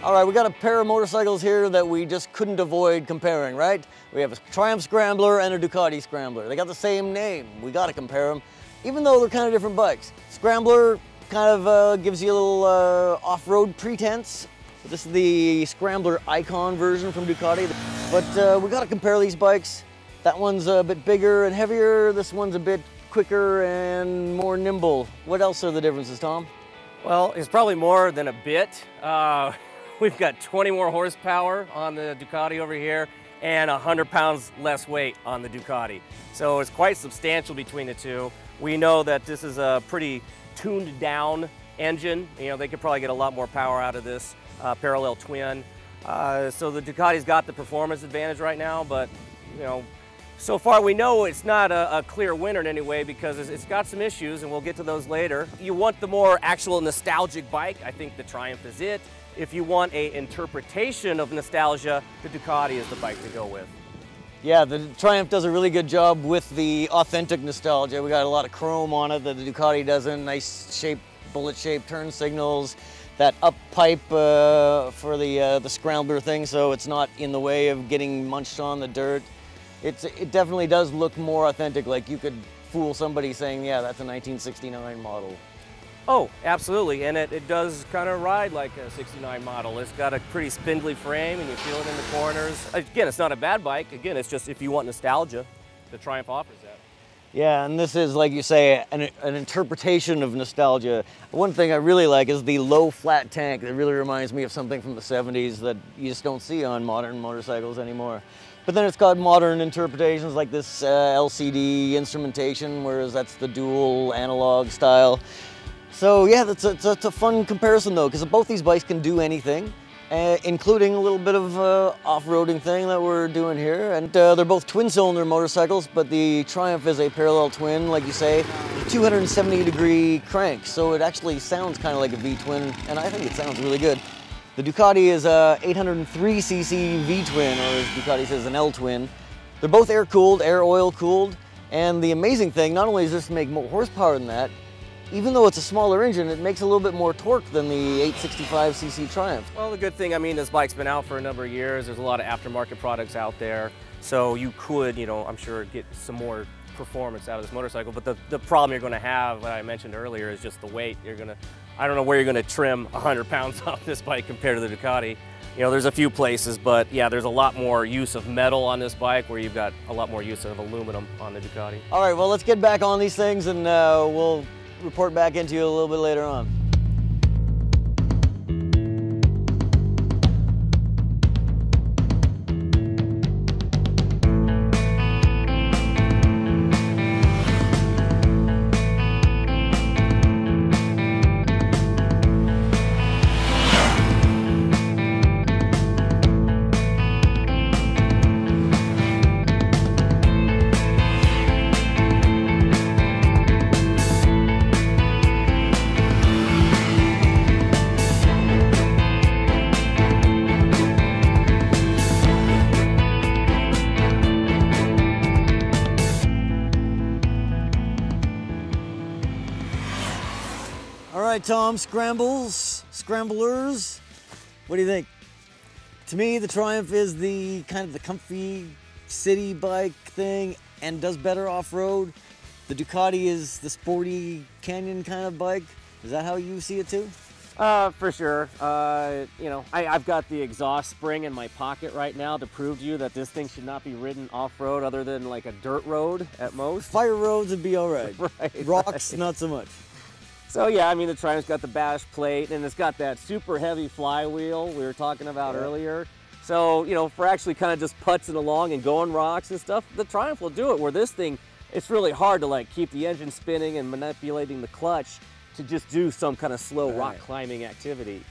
All right, we got a pair of motorcycles here that we just couldn't avoid comparing, right? We have a Triumph Scrambler and a Ducati Scrambler. They got the same name. We got to compare them, even though they're kind of different bikes. Scrambler kind of gives you a little off-road pretense. This is the Scrambler Icon version from Ducati. But we got to compare these bikes. That one's a bit bigger and heavier. This one's a bit quicker and more nimble. What else are the differences, Tom? Well, it's probably more than a bit. We've got 20 more horsepower on the Ducati over here and 100 pounds less weight on the Ducati. So it's quite substantial between the two. We know that this is a pretty tuned down engine. You know, they could probably get a lot more power out of this parallel twin. So the Ducati's got the performance advantage right now, but you know, so far we know it's not a clear winner in any way because it's got some issues, and we'll get to those later. You want the more actual nostalgic bike, I think the Triumph is it. If you want an interpretation of nostalgia, the Ducati is the bike to go with. Yeah, the Triumph does a really good job with the authentic nostalgia. We got a lot of chrome on it that the Ducati doesn't. Nice shape, bullet-shaped turn signals. That up pipe for the Scrambler thing, so it's not in the way of getting munched on the dirt. It definitely does look more authentic, like you could fool somebody saying, yeah, that's a 1969 model. Oh, absolutely, and it does kind of ride like a 69 model. It's got a pretty spindly frame and you feel it in the corners. Again, it's not a bad bike. Again, it's just if you want nostalgia, the Triumph offers that. Yeah, and this is, like you say, an interpretation of nostalgia. One thing I really like is the low flat tank that really reminds me of something from the 70s that you just don't see on modern motorcycles anymore. But then it's got modern interpretations like this LCD instrumentation, whereas that's the dual analog style. So yeah, it's a fun comparison though, because both these bikes can do anything, including a little bit of off-roading thing that we're doing here. And they're both twin-cylinder motorcycles, but the Triumph is a parallel twin, like you say, 270-degree crank. So it actually sounds kind of like a V-twin, and I think it sounds really good. The Ducati is a 803cc V-twin, or as Ducati says, an L-twin. They're both air-cooled, air-oil cooled, and the amazing thing, not only does this make more horsepower than that, even though it's a smaller engine, it makes a little bit more torque than the 865cc Triumph. Well, the good thing, I mean, this bike's been out for a number of years. There's a lot of aftermarket products out there. So you could, you know, I'm sure get some more performance out of this motorcycle. But the problem you're going to have, what I mentioned earlier, is just the weight. I don't know where you're going to trim 100 pounds off this bike compared to the Ducati. You know, there's a few places, but yeah, there's a lot more use of metal on this bike where you've got a lot more use of aluminum on the Ducati. All right, well, let's get back on these things and we'll report back into you a little bit later on. All right, Tom, scramblers, what do you think? To me, the Triumph is the kind of the comfy city bike thing and does better off-road. The Ducati is the sporty canyon kind of bike. Is that how you see it too? For sure. You know, I've got the exhaust spring in my pocket right now to prove to you that this thing should not be ridden off-road other than like a dirt road at most. Fire roads would be all right. Right. Rocks, right. not so much. So yeah, I mean, the Triumph's got the bash plate and it's got that super heavy flywheel we were talking about earlier. So, you know, for actually kind of just putzing along and going rocks and stuff, the Triumph will do it, where this thing, it's really hard to like keep the engine spinning and manipulating the clutch to just do some kind of slow rock climbing activity.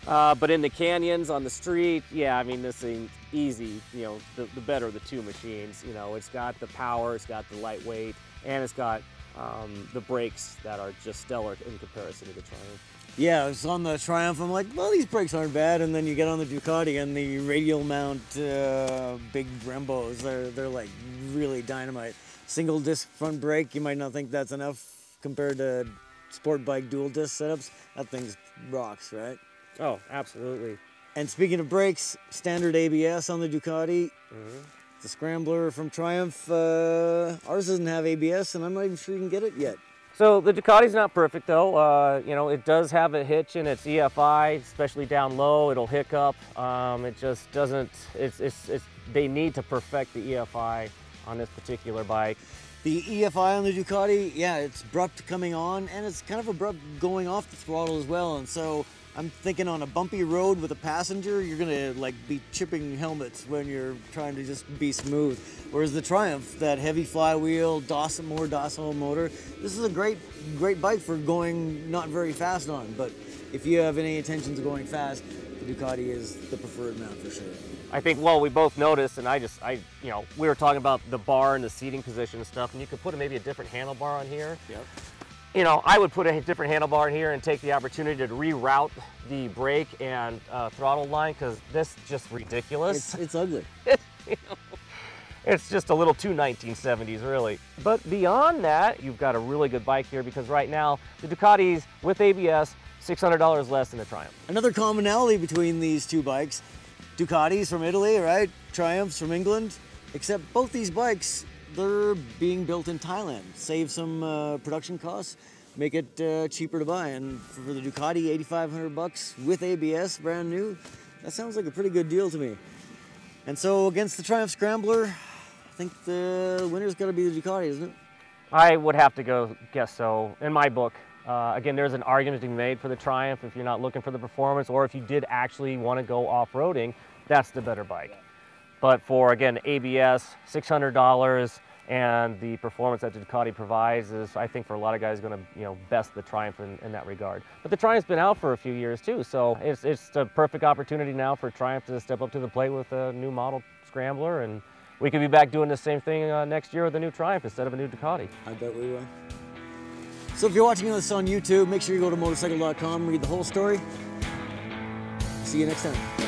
But in the canyons, on the street, yeah, I mean, this thing, easy, you know, the better of the two machines. You know, it's got the power, it's got the lightweight, and it's got the brakes that are just stellar in comparison to the Triumph. Yeah, I was on the Triumph, I'm like, well, these brakes aren't bad, and then you get on the Ducati and the radial mount big Brembos, they're like really dynamite. Single disc front brake, you might not think that's enough compared to sport bike dual disc setups. That thing's rocks, right? Oh, absolutely. And speaking of brakes, standard ABS on the Ducati. The Scrambler from Triumph, ours doesn't have ABS, and I'm not even sure you can get it yet. So the Ducati's not perfect though. You know, it does have a hitch in its EFI, especially down low. It'll hiccup. It just doesn't. They need to perfect the EFI on this particular bike. The EFI on the Ducati, yeah, it's abrupt coming on, and it's kind of abrupt going off the throttle as well. And so I'm thinking on a bumpy road with a passenger, you're gonna like be chipping helmets when you're trying to just be smooth. Whereas the Triumph, that heavy flywheel, more docile motor, this is a great bike for going not very fast on. But if you have any intentions of going fast, the Ducati is the preferred mount for sure. I think, well, we both noticed, and you know, we were talking about the bar and the seating position and stuff, and you could put maybe a different handlebar on here. Yep. You know, I would put a different handlebar in here and take the opportunity to reroute the brake and throttle line, because this is just ridiculous. It's ugly. You know, it's just a little too 1970s, really. But beyond that, you've got a really good bike here, because right now, the Ducatis with ABS, $600 less than the Triumph. Another commonality between these two bikes, Ducatis from Italy, right? Triumphs from England, except both these bikes, they're being built in Thailand. Save some production costs, make it cheaper to buy. And for the Ducati, 8,500 bucks with ABS, brand new, that sounds like a pretty good deal to me. And so against the Triumph Scrambler, I think the winner's got to be the Ducati, isn't it? I would have to guess so, in my book. Again, there's an argument to be made for the Triumph if you're not looking for the performance, or if you did actually want to go off-roading, that's the better bike. But for, again, ABS, $600, and the performance that the Ducati provides is, I think, for a lot of guys, going to, you know, best the Triumph in that regard. But the Triumph's been out for a few years too, so it's a perfect opportunity now for Triumph to step up to the plate with a new model Scrambler, and we could be back doing the same thing next year with a new Triumph instead of a new Ducati. I bet we will. So if you're watching this on YouTube, make sure you go to Motorcycle.com, read the whole story. See you next time.